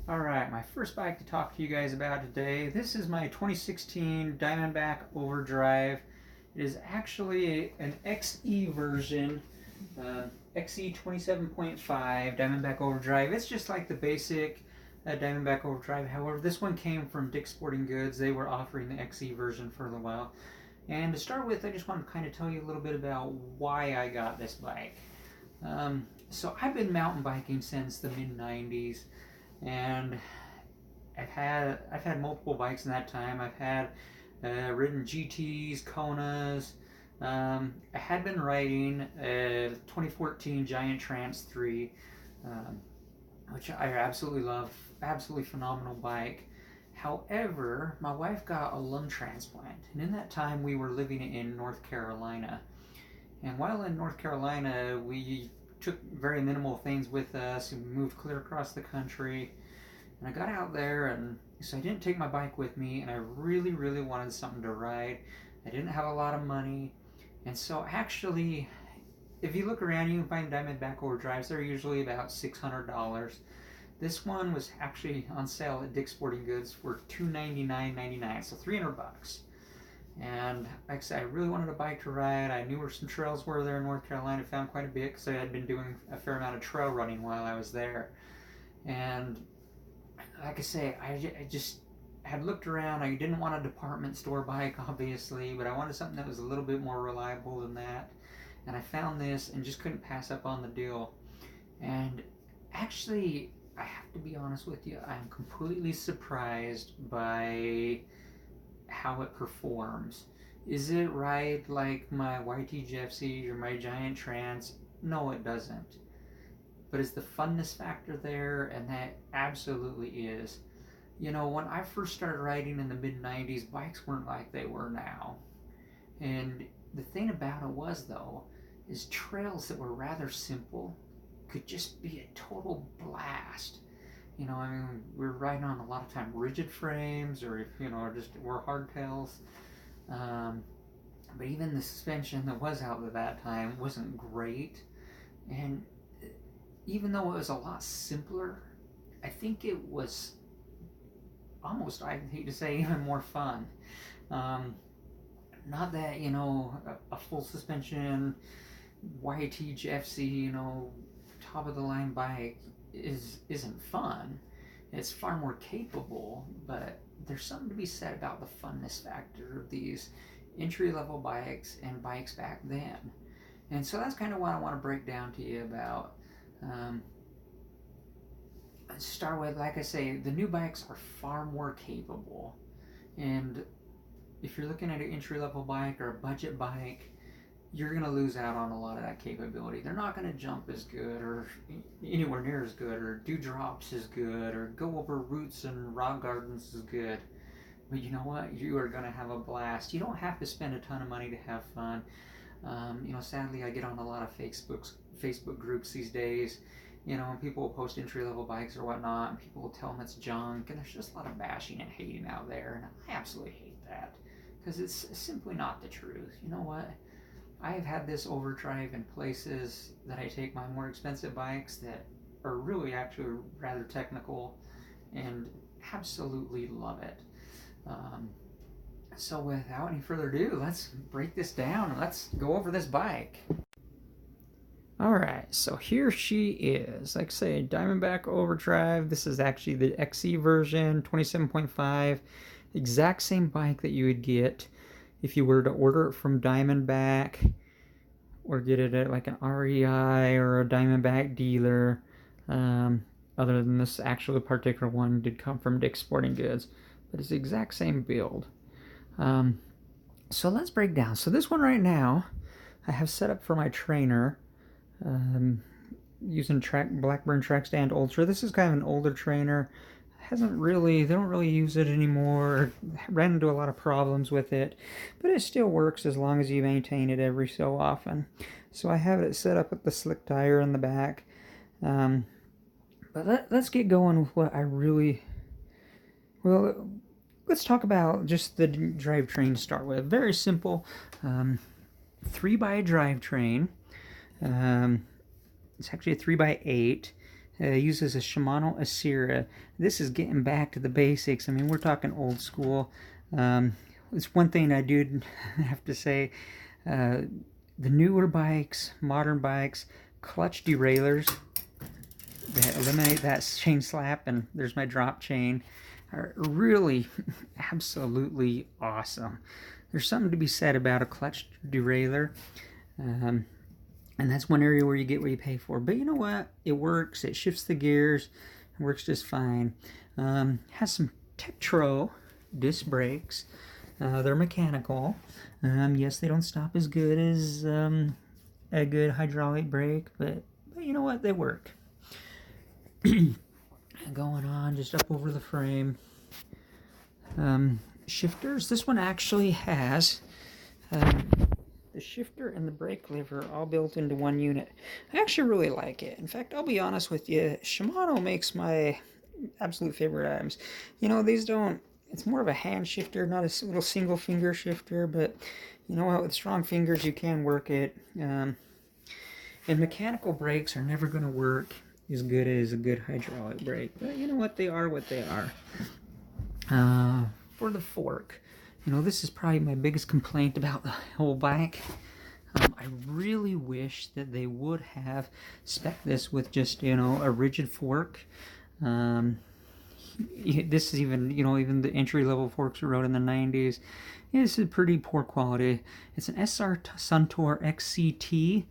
Alright, my first bike to talk to you guys about today. This is my 2016 Diamondback Overdrive. It is actually an XE version, XE 27.5 Diamondback Overdrive. It's just like the basic Diamondback Overdrive. However, this one came from Dick's Sporting Goods. They were offering the XE version for a little while. And to start with, I just want to kind of tell you a little bit about why I got this bike. So I've been mountain biking since the mid-90s. And I've had multiple bikes in that time. I've had ridden GTs, Konas. I had been riding a 2014 Giant Trance 3, which I absolutely love. Absolutely phenomenal bike. However, my wife got a lung transplant, and in that time we were living in North Carolina. And while in North Carolina, we took very minimal things with us and moved clear across the country. And I got out there, and so I didn't take my bike with me, and I really, really wanted something to ride. I didn't have a lot of money, and so actually, if you look around, you can find Diamondback Overdrives. They're usually about $600. This one was actually on sale at Dick's Sporting Goods for $299.99, so $300. And like I said, I really wanted a bike to ride. I knew where some trails were there in North Carolina. I found quite a bit because I had been doing a fair amount of trail running while I was there. And like I say, I just had looked around. I didn't want a department store bike, obviously, but I wanted something that was a little bit more reliable than that. And I found this and just couldn't pass up on the deal. And actually, I have to be honest with you, I'm completely surprised by how it performs. Is it right like my YTGFC or my Giant Trance? No, it doesn't. But is the funness factor there? And that absolutely is. You know, when I first started riding in the mid-90s, bikes weren't like they were now. And the thing about it was, though, is trails that were rather simple could just be a total blast. You know, I mean, we were riding on a lot of time rigid frames, or just were hardtails. But even the suspension that was out at that time wasn't great. And even though it was a lot simpler, I think it was almost, I hate to say, even more fun. Not that, a full suspension YTGFC, top of the line bike isn't fun. It's far more capable, but there's something to be said about the funness factor of these entry-level bikes and bikes back then. And so that's kind of what I want to break down to you about. Start with, like I say, the new bikes are far more capable. And if you're looking at an entry-level bike or a budget bike, you're going to lose out on a lot of that capability. They're not going to jump as good or anywhere near as good or do drops as good or go over roots and rock gardens as good. But you know what? You are going to have a blast. You don't have to spend a ton of money to have fun. Sadly, I get on a lot of Facebook groups these days. When people will post entry-level bikes or whatnot, and people will tell them it's junk, and there's just a lot of bashing and hating out there, and I absolutely hate that because it's simply not the truth. You know what? I have had this overdrive in places that I take my more expensive bikes that are really actually rather technical and absolutely love it. So without any further ado, let's break this down and let's go over this bike. Alright, so here she is. Like I say, Diamondback Overdrive. This is actually the XE version, 27.5. Exact same bike that you would get if you were to order it from Diamondback or get it at like an REI or a Diamondback dealer. Other than this actual particular one did come from Dick's Sporting Goods, but it's the exact same build. So let's break down. So this one right now I have set up for my trainer, using Blackburn Track Stand Ultra. This is kind of an older trainer. They don't really use it anymore. Ran into a lot of problems with it, but it still works as long as you maintain it every so often. So I have it set up with the slick tire in the back. But let's get going with what I really... Well, let's talk about just the drivetrain to start with. Very simple 3x drivetrain. It's actually a 3x8. uses a Shimano Acera. This is getting back to the basics. I mean, we're talking old school. It's one thing I do have to say. The newer bikes, modern bikes, clutch derailleurs that eliminate that chain slap, and there's my drop chain, are really absolutely awesome. There's something to be said about a clutch derailleur. And that's one area where you get what you pay for. But you know what? It works. It shifts the gears. It works just fine. Has some Tektro disc brakes. They're mechanical. Yes, they don't stop as good as a good hydraulic brake, but you know what? They work. Going on just up over the frame. Shifters. This one actually has the shifter and the brake lever all built into one unit. I actually really like it. In fact, I'll be honest with you, Shimano makes my absolute favorite items. You know, these don't, it's more of a hand shifter, not a little single finger shifter, but you know what, with strong fingers you can work it. And mechanical brakes are never going to work as good as a good hydraulic brake, but you know what, they are what they are. For the fork, you know, this is probably my biggest complaint about the whole bike. I really wish that they would have spec'd this with just, you know, a rigid fork. This is even, you know, even the entry-level forks we rode in the 90s. This is pretty poor quality. It's an SR Suntour XCT.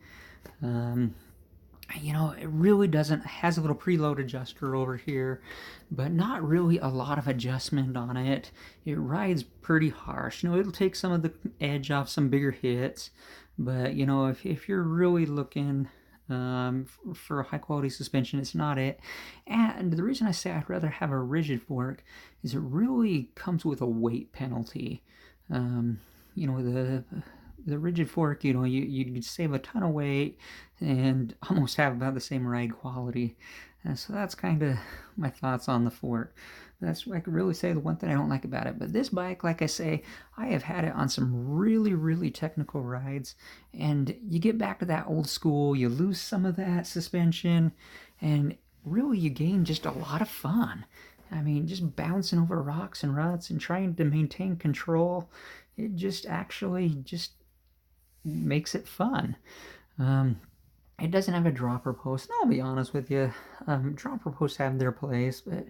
You know, it really doesn't, has a little preload adjuster over here, but not really a lot of adjustment on it. It rides pretty harsh. You know, it'll take some of the edge off some bigger hits, but you know, if you're really looking for a high quality suspension, it's not it. And the reason I say I'd rather have a rigid fork is it really comes with a weight penalty. You know, the rigid fork, you know, you save a ton of weight and almost have about the same ride quality. So that's kind of my thoughts on the fork. That's, I could really say, the one thing I don't like about it. But this bike, like I say, I have had it on some really, really technical rides. And you get back to that old school, you lose some of that suspension, and really you gain just a lot of fun. I mean, just bouncing over rocks and ruts and trying to maintain control, it just actually just makes it fun. It doesn't have a dropper post, and I'll be honest with you, dropper posts have their place, but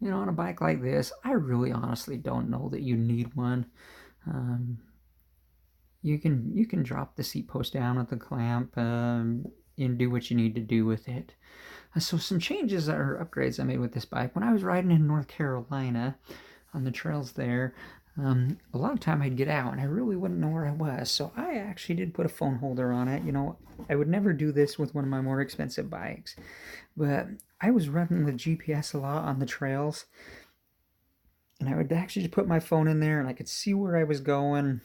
you know, on a bike like this, I really honestly don't know that you need one. You can drop the seat post down with the clamp and do what you need to do with it. So some changes or upgrades I made with this bike. When I was riding in North Carolina on the trails there, a lot of time I'd get out and I really wouldn't know where I was. So I actually did put a phone holder on it. You know, I would never do this with one of my more expensive bikes, but I was running with GPS a lot on the trails, and I would actually just put my phone in there and I could see where I was going,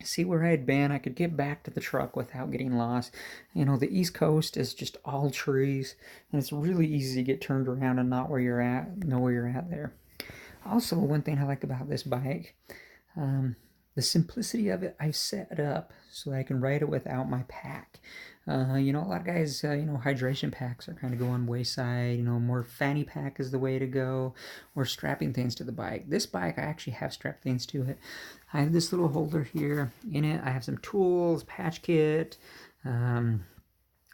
see where I had been. I could get back to the truck without getting lost. You know, the East Coast is just all trees, and it's really easy to get turned around and not where you're at, know where you're at there. Also, one thing I like about this bike, the simplicity of it, I've set it up so that I can ride it without my pack. You know, a lot of guys, you know, hydration packs are kind of going wayside. You know, more fanny pack is the way to go, or strapping things to the bike. This bike, I actually have strapped things to it. I have this little holder here. In it, I have some tools, patch kit, a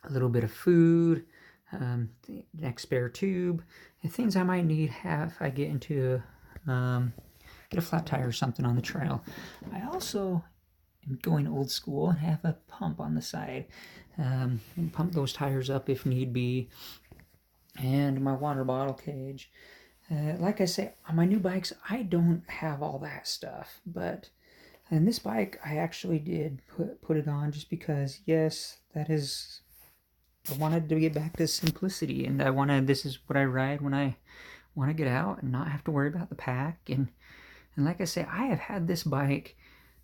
little bit of food, the next spare tube, and things I might need if I get into get a flat tire or something on the trail. I also am going old school and have a pump on the side, and pump those tires up if need be, and my water bottle cage. Like I say, on my new bikes, I don't have all that stuff, but in this bike, I actually did put it on just because, yes, that is, I wanted to get back to simplicity, and this is what I ride when I want to get out and not have to worry about the pack. And like I say, I have had this bike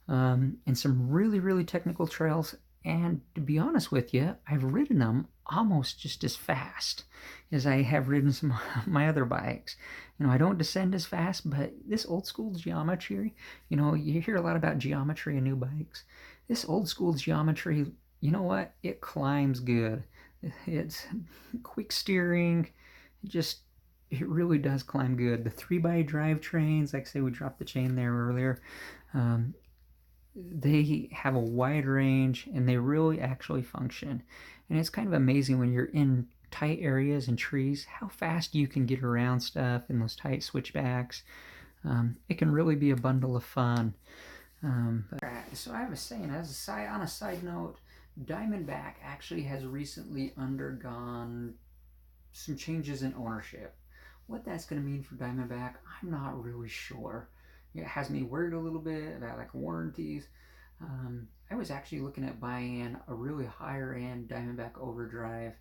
in some really, really technical trails, and to be honest with you, I've ridden them almost just as fast as I have ridden some of my other bikes. You know, I don't descend as fast, but this old school geometry, you know, you hear a lot about geometry in new bikes. This old school geometry, you know what? It climbs good. It's quick steering. It really does climb good. The 3x drivetrains, like I say, we dropped the chain there earlier. They have a wide range and they really actually function. And it's kind of amazing when you're in tight areas and trees how fast you can get around stuff in those tight switchbacks. It can really be a bundle of fun. So I was saying, on a side note, Diamondback actually has recently undergone some changes in ownership. What that's going to mean for Diamondback, I'm not really sure. It has me worried a little bit about like warranties. I was actually looking at buying a really higher end Diamondback Overdrive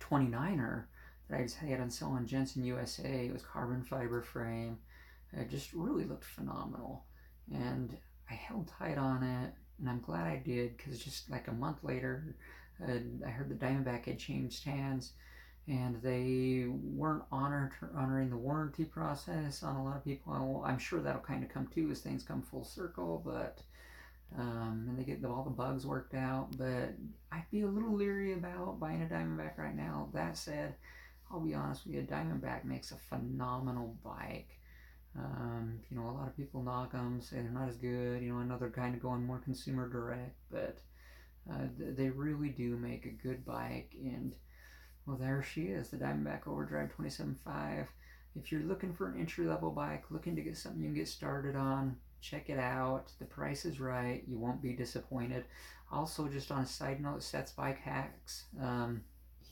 29er that I just had on sale on Jensen USA. It was carbon fiber frame. It just really looked phenomenal. And I held tight on it, and I'm glad I did, because just like a month later, I heard the Diamondback had changed hands, and they weren't honoring the warranty process on a lot of people. Well, I'm sure that'll kind of come too as things come full circle, but and they get all the bugs worked out. But I'd be a little leery about buying a Diamondback right now. That said, I'll be honest with you, Diamondback makes a phenomenal bike. A lot of people knock them, say they're not as good. I know they're kind of going more consumer direct, but they really do make a good bike. And well, there she is, the Diamondback Overdrive 27.5. If you're looking for an entry-level bike, looking to get something you can get started on, check it out. The price is right. You won't be disappointed. Also, just on a side note, Seth's Bike Hacks,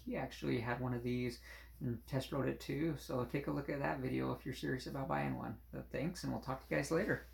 he actually had one of these and test rode it too. So take a look at that video if you're serious about buying one. But thanks, and we'll talk to you guys later.